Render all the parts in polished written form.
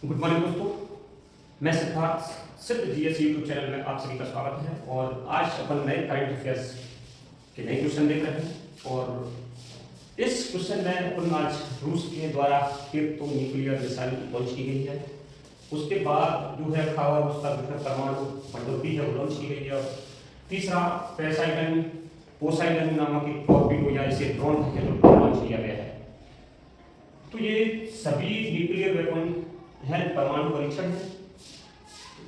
Good morning दोस्तों, मैं सिद्धार्थ सिद्ध जीएस यूट्यूब चैनल में आप सभी का स्वागत है। और आज अपन नए करंट अफेयर्स के नए क्वेश्चन देख रहे हैं। और इस क्वेश्चन में अपन आज रूस के द्वारा एक तो न्यूक्लियर मिसाइल लॉन्च की गई है, उसके बाद जो है खावर उसका परमाणु पनडुब्बी है वो लॉन्च की गई है। और तीसरा पोसाइडन नामक एक टॉर्पीडो या इसे ड्रोन है जो लॉन्च किया गया है। तो ये सभी न्यूक्लियर वेपन है, परमाणु परीक्षण है।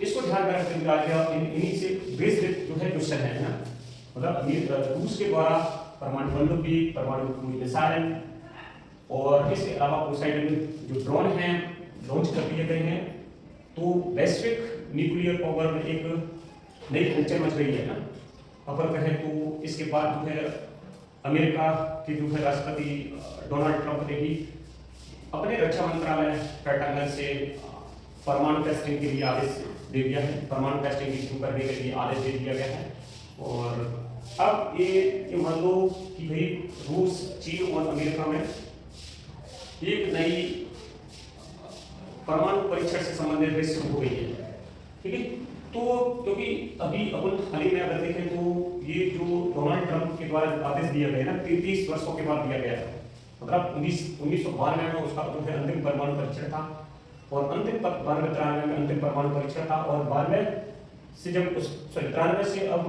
इसको ध्यान में रखते हुए आज इन्हीं से बेस्ड जो है क्वेश्चन है ना, मतलब रूस के द्वारा परमाणु पनडुब्बी, परमाणु क्रूज मिसाइल और इसके अलावा पोसाइडन जो ड्रोन हैं लॉन्च कर दिए गए हैं। तो वैश्विक न्यूक्लियर पावर में एक नई हलचल मच रही है ना। अगर कहें तो इसके बाद जो है अमेरिका के जो है राष्ट्रपति डोनाल्ड ट्रंप ने भी अपने रक्षा मंत्रालय पेंटागन से परमाणु टेस्टिंग के लिए आदेश दे दिया है, परमाणु टेस्टिंग की शुरू करने के लिए आदेश दे दिया गया है। और अब ये मान लो कि भाई रूस, चीन और अमेरिका में एक नई परमाणु परीक्षण से संबंधित रेस शुरू हो गई है, ठीक है। तो क्योंकि अभी अपन हाल ही में अगर देखें तो ये जो डोनाल्ड ट्रंप के द्वारा आदेश दिया गया ना 33 वर्षों के बाद दिया गया था, मतलब 1992 में उसका जो है अंतिम परमाणु परीक्षण था और अंतिम 92-93 में अंतिम परमाणु परीक्षण था। और 92 से जब उस 93 से अब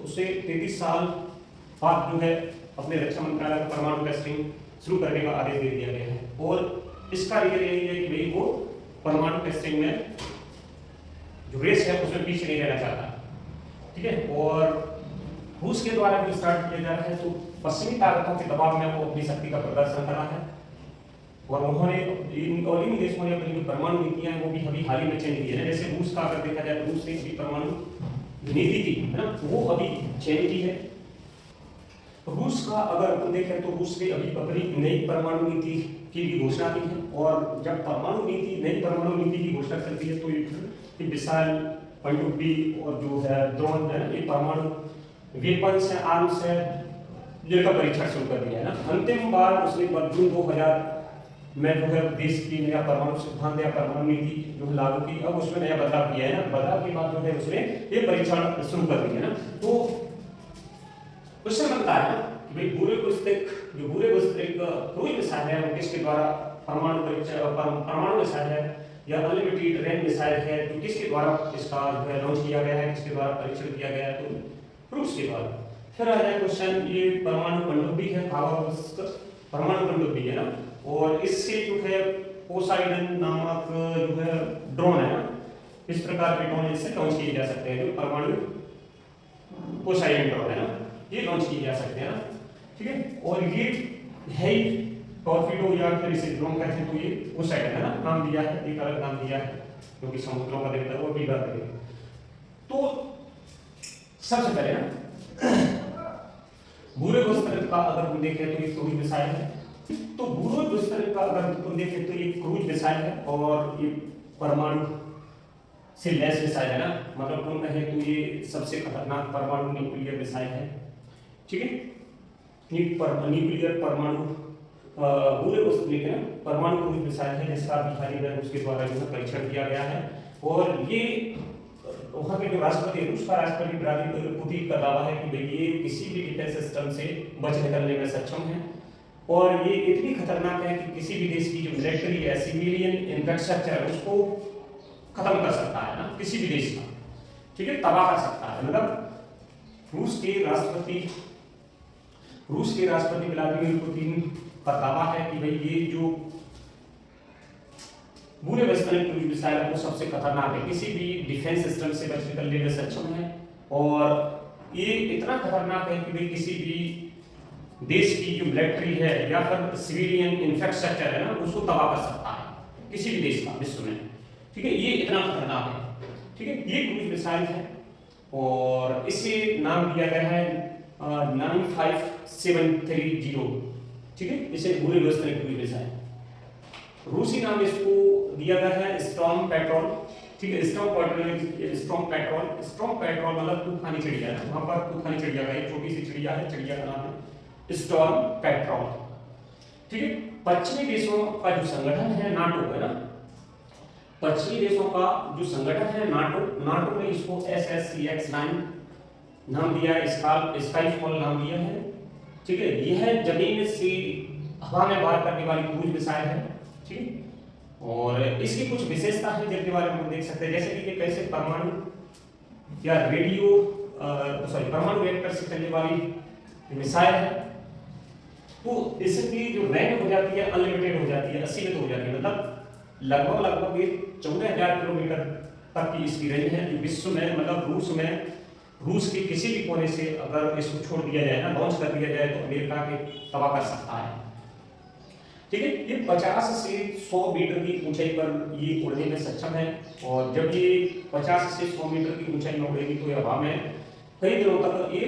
उसे 33 साल बाद जो है अपने रक्षा मंत्रालय को परमाणु टेस्टिंग शुरू करने का आदेश दे दिया गया है। और इसका रीजन यही है कि भाई वो परमाणु टेस्टिंग में जो रेस है उसमें पीछे नहीं रहना चाहता, ठीक है। और रूस के द्वारा जो स्टार्ट किया जा रहा है तो पश्चिमी ताकतों के दबाव में वो अपनी शक्ति का प्रदर्शन कर रहा है। और उन्होंने इन देशों ने अपनी जो परमाणु नीतियां हैं वो भी अभी हाल ही में चेंज की है। जैसे रूस का अगर देखा जाए तो रूस ने अभी परमाणु नीति की है ना, वो अभी चेंज की है। रूस का अगर अपन देखें तो रूस ने अभी अपनी नई परमाणु नीति की भी घोषणा की है। और जब नई परमाणु नीति की घोषणा करती है तो ये मिसाइल, पनडुब्बी और जो है ड्रोन है, ये परमाणु वेपन्स है, आर्म्स है, जिनका परीक्षण शुरू कर दिया है ना। अंतिम बार उसने जून 2000 में जो है देश की नया परमाणु सिद्धांत या परमाणु नीति जो लागू की, अब उसमें नया बदलाव किया है ना। बदलाव के बाद जो है उसने ये परीक्षण शुरू कर दिया है ना। तो उससे बनता है कि भाई बुरे वस्तिक क्रूज मिसाइल है वो किसके द्वारा परमाणु मिसाइल है या अनलिमिटेड रेंज मिसाइल है जो किसके द्वारा इसका जो है लॉन्च किया गया है, किसके द्वारा परीक्षण किया गया है, तो रूस के द्वारा। फिर आ जाए क्वेश्चन, ये परमाणु पनडुब्बी है, परमाणु पनडुब्बी है ना। और इससे जो है पोसाइडन नामक जो है ड्रोन है ना, इस प्रकार के ड्रोन इससे लॉन्च किए जा सकते हैं। जो परमाणु पोसाइडन ड्रोन है ना, ये लॉन्च किए जा सकते हैं ना, ठीक है। और ये है टॉर्पीडो या फिर इसे ड्रोन कहते हैं, तो ये पोसाइडन है ना नाम दिया है, एक अलग नाम दिया है क्योंकि समुद्रों का देवता है वो भी बात करेंगे। तो सबसे पहले ना बुरे वस्त्र का अगर हम देखें तो ये क्रूज मिसाइल है। तो बुरे वस्त्र का अगर हम देखें तो ये क्रूज मिसाइल है और ये परमाणु से लैस मिसाइल है ना, मतलब हम कहें तो ये सबसे खतरनाक परमाणु न्यूक्लियर मिसाइल है, ठीक है। न्यूक्लियर परमाणु बुरे वस्त्र परमाणु क्रूज मिसाइल है जिसका अभी हाल उसके द्वारा जो है परीक्षण किया गया है। और ये वहाँ के जो राष्ट्रपति, रूस का राष्ट्रपति व्लादिमीर पुतिन का दावा है कि भाई ये किसी भी डिफेंस सिस्टम से बच निकलने में सक्षम है। और ये इतनी खतरनाक है कि किसी भी देश की जो मिलिट्री है, सिविलियन इंफ्रास्ट्रक्चर है, उसको खत्म कर सकता है ना, किसी भी देश का, ठीक है, तबाह कर सकता है। मतलब रूस के राष्ट्रपति व्लादिमीर पुतिन का दावा है कि भाई ये जो बुरे वस्त्र क्रूज मिसाइल है वो सबसे खतरनाक है, किसी भी डिफेंस सिस्टम से बच निकलने में सक्षम है। और ये इतना खतरनाक है कि भाई किसी भी देश की जो मिलिट्री है या फिर सिविलियन इंफ्रास्ट्रक्चर है ना उसको तबाह कर सकता है, किसी भी देश का विश्व में, ठीक है। ये इतना खतरनाक है, ठीक है। ये क्रूज मिसाइल है और इसे नाम दिया गया है 95730, ठीक है। इसे बुरे वस्त्र क्रूज मिसाइल, रूसी नाम इसको दिया गया है स्टॉर्म पेट्रोल, ठीक है। स्टॉर्म पेट्रोल मतलब तूफानी चिड़िया है, वहां पर तूफानी चिड़िया का एक छोटी सी चिड़िया है, चिड़िया का नाम है स्टॉर्म पेट्रोल, ठीक है। पश्चिमी देशों का जो संगठन है नाटो है ना, पश्चिमी देशों का जो संगठन है नाटो, नाटो ने इसको SSCX-9 नाम दिया है, स्काईफॉल नाम दिया है। ठीक है, यह जमीन से हवा में वार करने वाली क्रूज मिसाइल है। ठीक है, और इसकी कुछ विशेषता है जिनके बारे में हम देख सकते हैं, जैसे कि ये कैसे परमाणु या परमाणु रिएक्टर से चलने वाली मिसाइल है। तो इसकी जो रेंज हो जाती है अनलिमिटेड हो जाती है, असीमित हो जाती है, मतलब लगभग ये 14,000 किलोमीटर तक की इसकी रेंज है, जो विश्व में मतलब रूस के किसी भी कोने से अगर इसको छोड़ दिया जाए ना, लॉन्च कर दिया जाए तो अमेरिका के तबाह कर सकता है। ठीक है, ये 50 से 100 मीटर की ऊंचाई पर ये उड़ने में सक्षम है, और जब ये 50 से 100 मीटर की ऊंचाई में उड़ेगी तो ये हवा में कई दिनों तक ये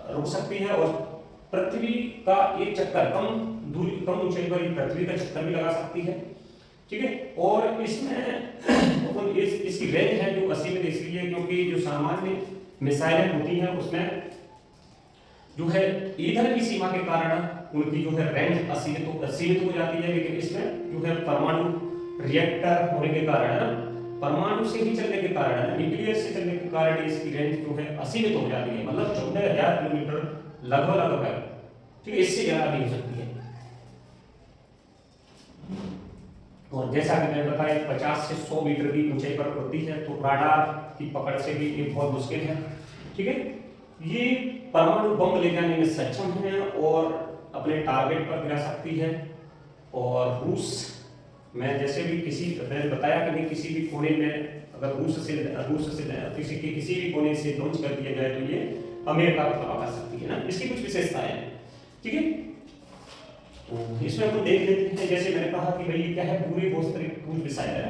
रुक सकती है, और पृथ्वी का एक चक्कर कम ऊंचाई पर पृथ्वी का चक्कर भी लगा सकती है। ठीक है, और इसमें इसकी रेंज है जो असीमित इसलिए क्योंकि जो सामान्य मिसाइलें होती हैं उसमें जो है ईंधन की सीमा के कारण उनकी जो है रेंज असीमित हो जाती है, लेकिन इसमें जो है परमाणु रिएक्टर होने के कारण, परमाणु से ही चलने के कारण, न्यूक्लियर से चलने के कारण इसकी रेंज जो है असीमित हो जाती है, मतलब 14,000 किलोमीटर लगभग है। ठीक है, इससे ज्यादा नहीं हो सकती है। और जैसा कि मैंने बताया 50 से 100 मीटर की ऊंचाई पर उड़ती है, तो राडार की पकड़ से भी ये बहुत मुश्किल है। ठीक है, ये परमाणु बम ले जाने में सक्षम है और अपने टारगेट पर गिरा सकती है, और रूस में जैसे भी मैंने बताया कि नहीं किसी भी कोने में अगर रूस से किसी भी कोने से लॉन्च कर दिया जाए तो ये अमेरिका को तबाह कर सकती है ना, इसकी कुछ विशेषताएं हैं। ठीक है, तो इसमें हम देख लेते हैं, जैसे मैंने कहा कि भाई ये क्या है, पूरे भूस्तर क्रूज मिसाइल है।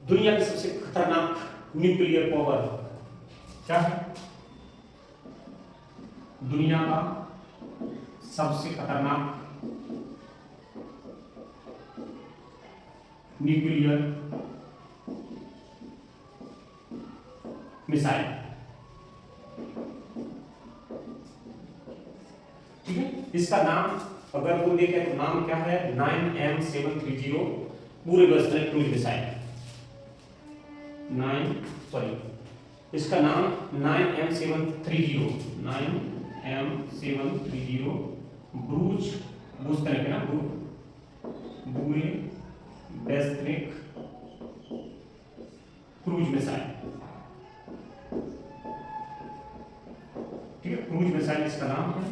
दुनिया की सबसे खतरनाक न्यूक्लियर पावर क्या है? दुनिया का सबसे खतरनाक न्यूक्लियर मिसाइल। ठीक है, इसका नाम अगर कोई देखे तो नाम क्या है, 9M730 पूरे बस्तर क्रूज मिसाइल। इसका नाम 9M730 ब्रूज तरह के ना पूरे बैलिस्टिक क्रूज मिसाइल। ठीक है, क्रूज मिसाइल इसका नाम है।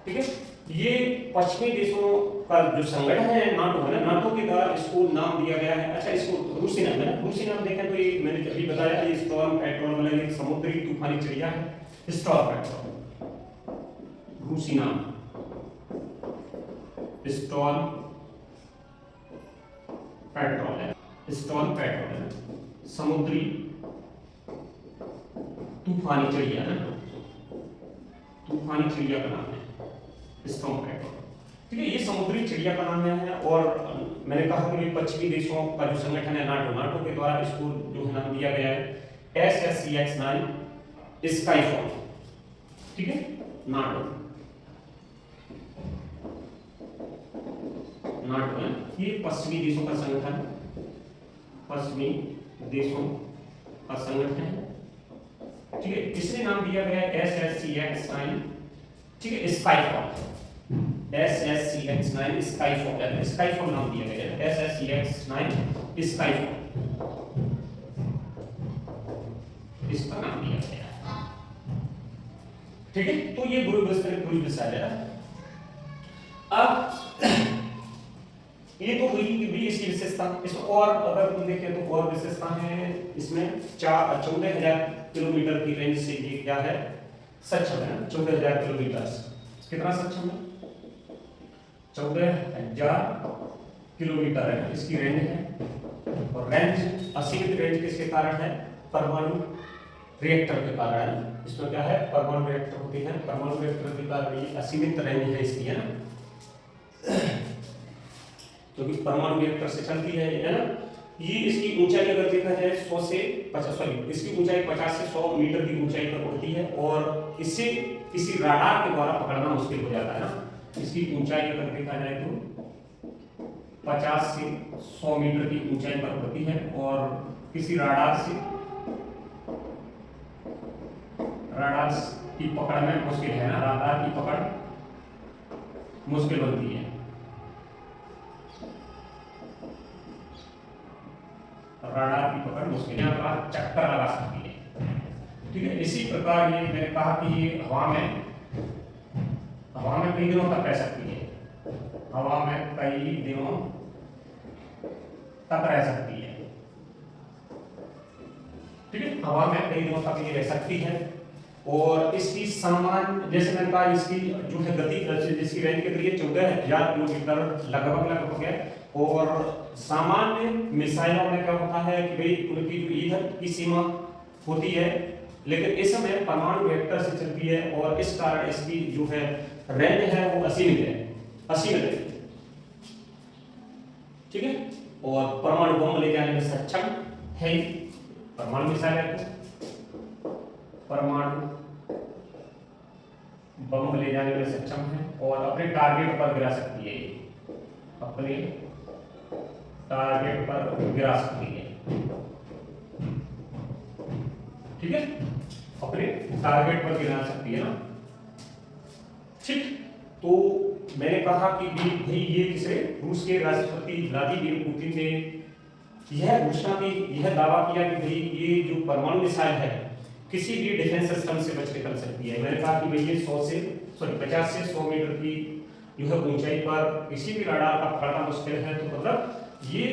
ठीक है, ये पश्चिमी देशों का जो संगठन है नाटो है ना, नाटो के द्वारा इसको नाम दिया गया है। अच्छा, इसको रूसी नाम है ना, रूसी नाम देखें तो ये मैंने अभी बताया ये स्टॉर्म पेट्रोल मतलब एक समुद्री तूफानी चिड़िया है, स्टॉर्म पेट्रोल रूसी नाम, स्टॉर्म पेट्रोल है, स्टॉर्म पेट्रोल है, समुद्री तूफानी चिड़िया है, तूफानी चिड़िया का नाम है स्टॉर्म पेट्रोल। ठीक है, ये समुद्री चिड़िया का नाम है, और मैंने कहा कि पश्चिमी देशों का जो संगठन है नाटो के द्वारा इसको जो नाम दिया गया है SSCX-9 स्काईफॉल। ठीक है, नाटो है, ये पश्चिमी देशों का संगठन, पश्चिमी देशों का संगठन है। ठीक है, इसने नाम दिया गया है SSCX-9। ठीक है, स्काईफॉल, SSCX-9 स्काईफॉल नाम दिया गया है, SSCX-9 स्काईफॉल इसका नाम दिया गया है। ठीक है, तो ये गुरुबस्तर क्रूज मिसाइल है। अब ये तो हुई कि भी इसकी विशेषता, इसमें और अगर तुम देखें तो और विशेषता है इसमें 14,000 किलोमीटर की रेंज से ये क्या है, सक्षम है। 14,000 किलोमीटर कितना सक्षम है, 14,000 किलोमीटर है इसकी रेंज है, और रेंज असीमित रेंज किसके कारण है, परमाणु रिएक्टर के कारण है। इसमें क्या है, परमाणु रिएक्टर होते हैं, परमाणु रिएक्टर के कारण ये असीमित रेंज है इसकी, है ना, क्योंकि परमाणु रिएक्टर से चलती है ना। ये इसकी ऊंचाई अगर देखा जाए 100 से 50 इसकी ऊंचाई 50 से 100 मीटर की ऊंचाई पर उड़ती है, और इससे किसी राडार के द्वारा पकड़ना मुश्किल हो जाता है ना। इसकी ऊंचाई अगर देखा जाए तो 50 से 100 मीटर की ऊंचाई पर होती है और किसी राडार की पकड़ में मुश्किल है ना, राडार की पकड़ मुश्किल बनती है। राडार की पकड़ मुश्किल है, चक्कर लगा सकती है। ठीक है, इसी प्रकार ये मैंने कहा कि ये हवा में कई दिनों तक रह सकती है, हवा में कई दिनों तक रह सकती है। ठीक है, हवा में कई दिनों तक ये रह सकती है और इसकी समान, जैसे मैंने कहा, इसकी जो है गति, जिसकी रेंज के करीब 14,000 किलोमीटर लगभग है। और सामान्य मिसाइलों में क्या होता है कि भाई उनकी जो ईंधन की सीमा होती है, लेकिन इस समय परमाणु रिएक्टर से चलती है और इस कारण इसकी जो है रेंज है वो असीमित है। ठीक है, और परमाणु बम ले जाने में सक्षम है। परमाणु मिसाइल है तो परमाणु बम ले जाने में सक्षम है और अपने टारगेट पर गिरा सकती है, अपने टारगेट पर गिरा सकती है। ठीक है, अपने टारगेट पर गिरा सकती है ना। ठीक, तो मैंने कहा कि भाई ये किसे, रूस के राष्ट्रपति व्लादिमीर पुतिन ने यह घोषणा की, यह दावा किया कि भाई ये जो परमाणु मिसाइल है किसी भी डिफेंस सिस्टम से बच के चल सकती है। मैंने कहा कि भाई ये 50 से 100 मीटर की जो है ऊंचाई पर किसी भी रडार का पकड़ना मुश्किल है, तो मतलब ये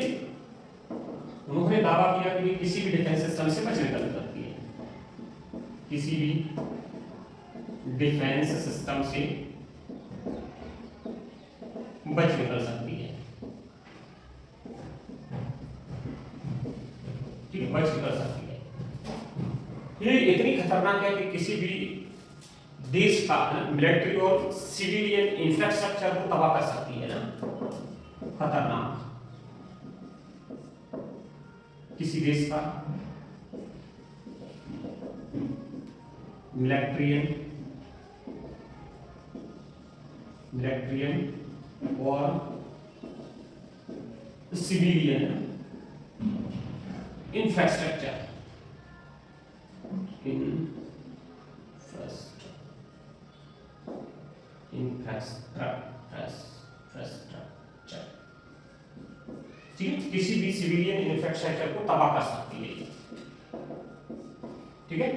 उन्होंने दावा किया कि किसी भी डिफेंस सिस्टम से बच निकल सकती है, किसी भी डिफेंस सिस्टम से बच निकल सकती है। ठीक है, बच निकल सकती है। ये इतनी खतरनाक है कि किसी भी देश का मिलिट्री और सिविलियन इंफ्रास्ट्रक्चर को तबाह कर सकती है ना। खतरनाक, किसी देश का मिलिट्रियन और सिविलियन इंफ्रास्ट्रक्चर किसी भी सिविलियन इंफ्रास्ट्रक्चर को तबाह कर सकती है। ठीक है,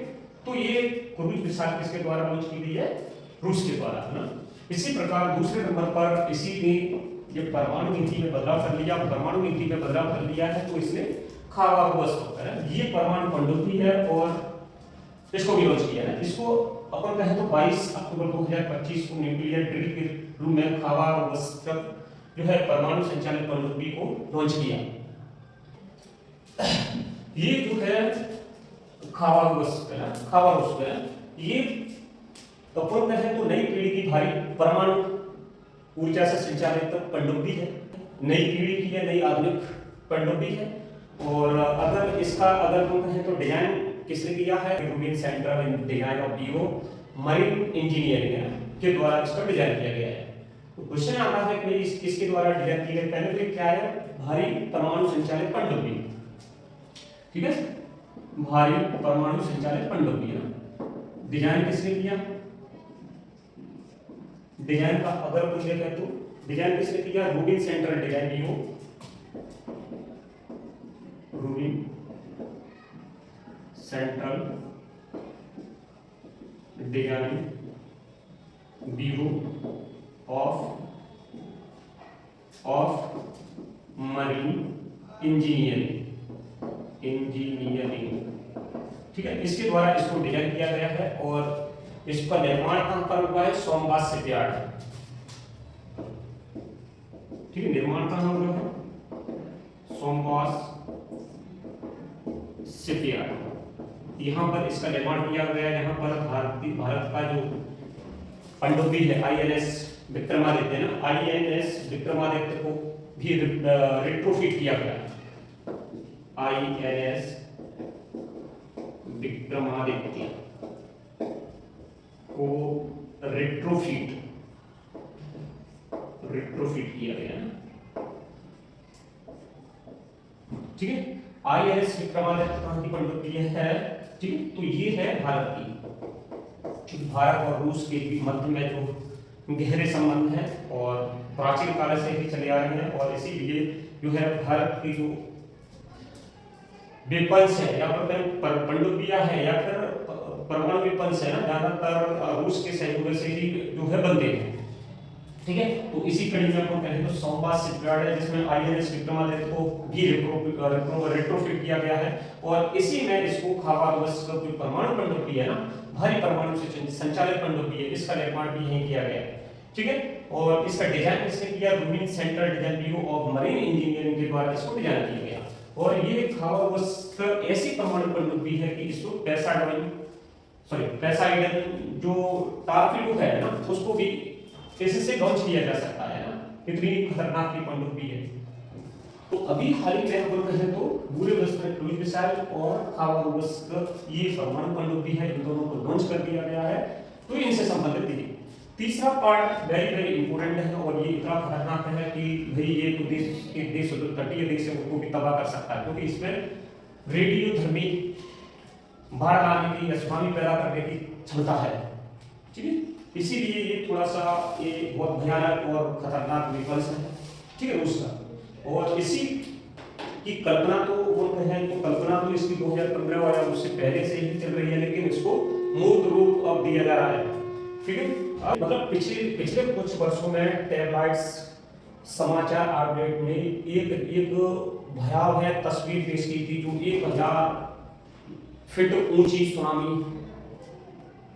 तो ये क्रूज मिसाइल किसके द्वारा लॉन्च की गई है? रूस के द्वारा, है ना। इसी प्रकार दूसरे नंबर पर इसी ने ये परमाणु नीति में बदलाव कर लिया। परमाणु नीति में बदलाव कर लिया है तो इसने खाबारोवस्क है, ये परमाणु पनडुब्बी है और इसको भी लॉन्च किया है। इसको अपन कहें तो 22 अक्टूबर 2025 को न्यूक्लियर ड्रिल के रूप में खाबारोवस्क जो है परमाणु संचालित पनडुब्बी को लॉन्च किया। ये जो है खाबारोवस्क है, ये अपन कहें तो नई पीढ़ी की भारी परमाणु ऊर्जा से संचालित पनडुब्बी है। नई पीढ़ी की है, नई आधुनिक पनडुब्बी है। और अगर इसका हम कहें तो डिजाइन किसने किया है? European centre in design of bureau marine engineering के द्वारा इसका डिजाइन किया गया है। तो क्वेश्चन आता है कि इसके द्वारा डिजाइन किया गया पहले तो क्या है? भारी परमाणु संचालित पनडुब्बी। ठीक है, भारी परमाणु संचालित पनडुब्बी है। डिजाइन किसने किया? डिजाइन का अगर कुछ देखें तो डिजाइन किसने किया? Rubin central design bureau, Rubin central design bureau of marine engineering. ठीक है, इसके द्वारा इसको डिजाइन किया गया है और इसका निर्माण कहां पर हुआ है? सोमवार शिपयार्ड। ठीक है, निर्माण कहां हुआ है? सोमवार शिपयार्ड। यहाँ पर इसका निर्माण किया गया है। यहाँ पर भारत का जो पनडुब्बी है आईएनएस विक्रमादित्य ना, आईएनएस विक्रमादित्य को भी रिट्रोफिट किया गया। आईएनएस विक्रमादित्य को रिट्रोफिट किया गया ना। ठीक है। INS विक्रमादित्य कहाँ की पनडुब्बी है, ठीक है। तो ये है भारत की, क्योंकि भारत और रूस के मध्य में जो गहरे संबंध हैं और प्राचीन काल से ही चले आ रहे हैं, और इसीलिए जो है भारत की जो वेपन्स है या फिर पनडुब्बियां है या फिर परमाणु वेपन्स है ना, ज्यादातर रूस के सहयोग से ही जो है बनते हैं, ठीक है। तो इसी कड़ी में अपन कहें तो सोमवार शिपयार्ड है, जिसमें INS विक्रमादित्य को भी रेट्रोफिट किया गया है, और इसी में इसको खाबारोव्स्क का जो परमाणु पनडुब्बी है ना, भारी परमाणु से संचालित पनडुब्बी है, इसका निर्माण भी यहीं किया गया है, ठीक है। और इसका डिजाइन किसने किया, रूमिन central design bureau of marine engineering के द्वारा इसको डिजाइन किया गया। और ये खाबारोव्स्क ऐसी परमाणु पनडुब्बी है कि इसको पैसाइडन जो टारपीडो है ना, उसको भी इससे लॉन्च किया जा सकता है ना, इतनी खतरनाक की पनडुब्बी है। तो अभी हाल ही में हम कहें तो बुरेविस्क क्रूज मिसाइल और खाबारोव्स्क ये परमाणु पनडुब्बी है, इन दोनों को लॉन्च कर दिया गया है। तो इनसे संबंधित देखिए तीसरा पार्ट वेरी वेरी इंपॉर्टेंट है, और ये इतना खतरनाक है कि भाई ये तो देश तटीय देश है उनको भी तबाह कर सकता है, क्योंकि इसमें रेडियोधर्मी बाढ़ लाने की या सुनामी पैदा करने की क्षमता है, ठीक है। इसीलिए ये थोड़ा सा ये बहुत भयानक और खतरनाक विकल्प है, ठीक है, रूस का। और इसी की कल्पना तो वो कहें तो कल्पना तो इसकी 2015 या उससे पहले से ही चल रही है, लेकिन इसको मूर्त रूप अब दिया जा रहा है, ठीक है। मतलब पिछले कुछ वर्षों में टेबलाइट्स समाचार आउटलेट में एक भयावह तस्वीर पेश की थी, जो 1000 फीट ऊंची सुनामी,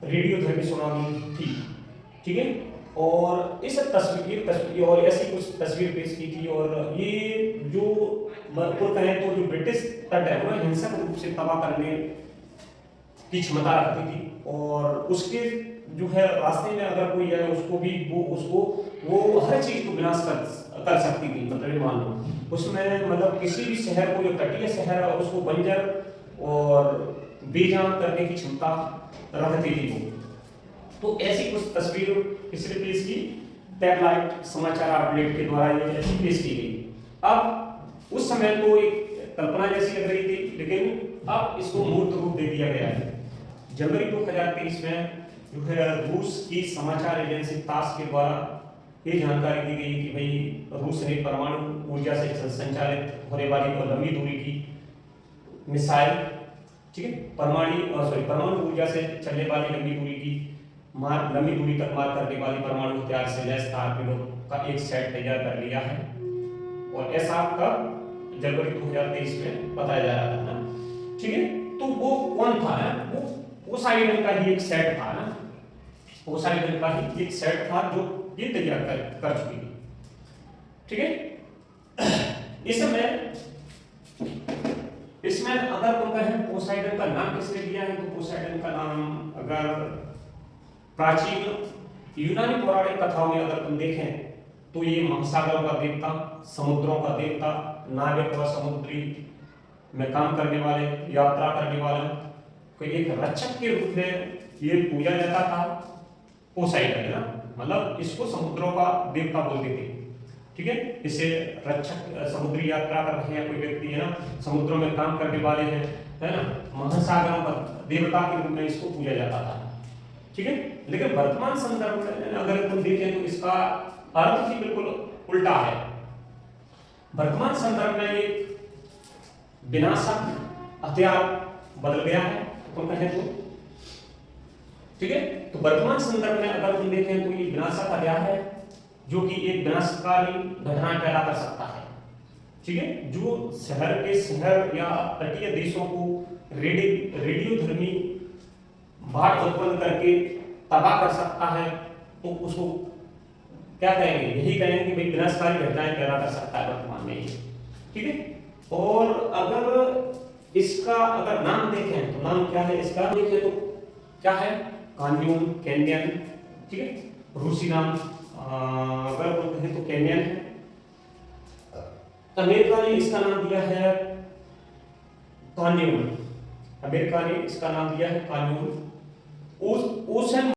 रेडियोधर्मी सुनामी थी, ठीक है। और इस तस्वीर और ऐसी कुछ तस्वीर पेश की थी, और ये जो कहें तो जो ब्रिटिश तट है वो हिंसक रूप से तबाह करने की क्षमता रखती थी, और उसके जो है रास्ते में अगर कोई है उसको भी वो हर चीज को विनाश कर सकती थी। मतलब मान लो उसमें मतलब किसी भी शहर को, जो तटीय शहर है, उसको बंजर और बेजान करने की क्षमता रखती थी वो। तो ऐसी कुछ तस्वीर किसने पेश की, टेबलाइट समाचार आउटलेट के द्वारा ये ऐसी पेश की गई। अब उस समय तो एक कल्पना जैसी लग रही थी, लेकिन अब इसको मूर्त रूप दे दिया गया है। जनवरी 2023 में जो है रूस की समाचार एजेंसी तास के द्वारा ये जानकारी दी गई कि भाई रूस ने परमाणु ऊर्जा से संचालित होने वाली और लंबी दूरी की मिसाइल, ठीक है, परमाणु ऊर्जा से चलने वाली लंबी दूरी तक मार करने वाली परमाणु हथियार से लैस टारपीडो का एक सेट तैयार कर लिया है। और ऐसा कब जनवरी 2023 में बताया जा रहा था, ठीक है। तो वो कौन था ना, वो पोसाइडन का ही एक सेट था ना, पोसाइडन का ही एक सेट था जो ये तैयार कर चुकी थी, ठीक है। इसमें अगर तुम कहें पोसाइडन का नाम किसने दिया है, तो पोसाइडन का नाम अगर प्राचीन यूनानी पौराणिक कथाओं में अगर तुम देखें तो ये महासागरों का देवता, समुद्रों का देवता, नाविक व समुद्री में काम करने वाले, यात्रा करने वाले को एक रक्षक के रूप में ये पूजा जाता था। पोसाइडन है ना, मतलब इसको समुद्रों का देवता बोलते थे, ठीक है। इसे रक्षक, समुद्री यात्रा कर रहे हैं कोई व्यक्ति है ना, समुद्रों में काम करने वाले हैं, है ना, महासागरों का देवता के रूप में इसको पूजा जाता था, ठीक है। लेकिन वर्तमान संदर्भ में अगर तुम देखें तो इसका अर्थ ही बिल्कुल उल्टा है। वर्तमान संदर्भ में ये विनाशक हथियार बदल गया है, तुम कहें तो, ठीक है। तो वर्तमान संदर्भ में अगर तुम देखें तो ये विनाशक हथियार है जो कि एक विनाशकारी घटना पैदा कर सकता है, ठीक है, जो शहर या तटीय देशों को रेडियोधर्मी बाढ़ उत्पन्न करके तबाह कर सकता है। तो उसको क्या कहेंगे, यही कहेंगे कि भाई विनाशकारी घटनाएं पैदा कर सकता है वर्तमान में, ठीक है। और अगर इसका अगर नाम देखें तो नाम क्या है इसका, देखें तो क्या है, कैनियन, ठीक है, रूसी नाम अगर कहें तो कैनियन है। अमेरिका ने इसका नाम दिया है कान्यून, अमेरिका ने इसका नाम दिया है कान्यून। ओशन